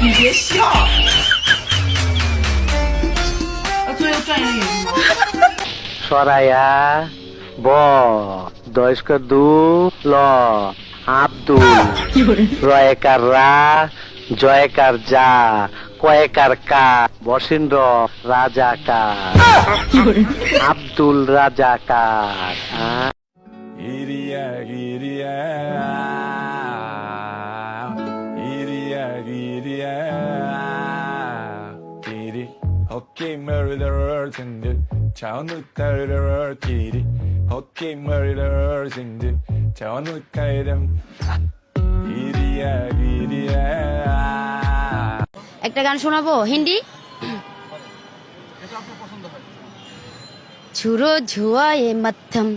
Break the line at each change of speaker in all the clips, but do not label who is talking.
你别笑，最后转一个眼睛。
সরায়া ব দয়স্কর দু ল আব্দুল রয়েকার রা জয়কার যা কয়েকার কা বসিন্দ্র রাজাকার আব্দুল রাজাকার
ইরিয়া ইরিয়া ইরিয়া ইরিয়া ইরি Okay, murderers in the town of terror, kitty. Okay, murderers in the town of Kaidam. Iria, Iria.
একটা গান শোনাবো হিন্দি छुरो झुआए मत्थम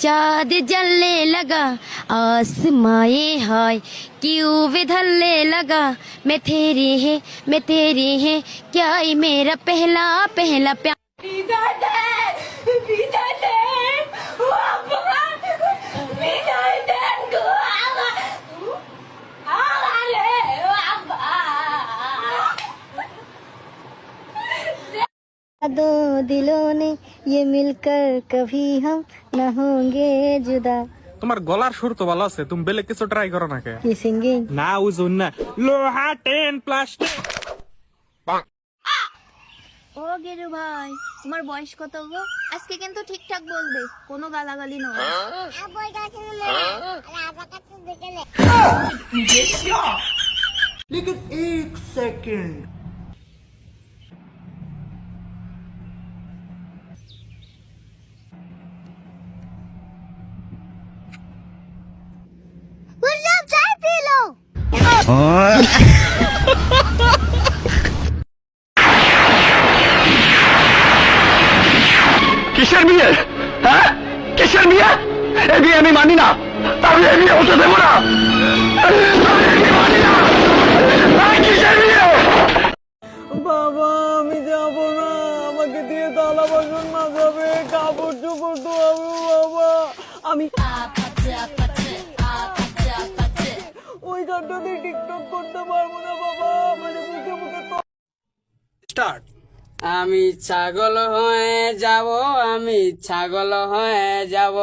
चाँद जलने लगा आसमाए हाय क्यों विधलने लगा मैं तेरी है क्या ये मेरा पहला पहला प्यार दो दिलों ने ये मिलकर कभी हम न होंगे जुदा
তোমার গলার সুর তো ভালো আছে, তুমি বেলে কিছু ট্রাই করো না কে?
কি সিঙ্গিং
না ওজন না লোহা 10 প্লাস্টিক।
ও গেরু ভাই তোমার বয়স কত গো? আজকে কিন্তু ঠিকঠাক বলবে, কোনো গালাগালি নয়।
你别笑，लेकिन एक सेकंड।
চাই পি লো।
কিসের বিয়ে? হ্যাঁ কিসের বিয়ে? এই বিয়ে আমি মানি না, আমি এই বিয়ে হতে দেবো না, আমি এই বিয়ে মানি না। কিসের বিয়ে?
বাবা আমি যাব না, আমাকে দিয়ে থালা বাসন মাজাবে, কাপড় চোপড় ধোয়াবে বাবা। আমি ওই গানটা দিয়ে টিকটক করতে পারবো না বাবা, মানে মুখে মুখে স্টার্ট। আমি ছাগল হয়ে যাব, আমি ছাগল হয়ে যাব।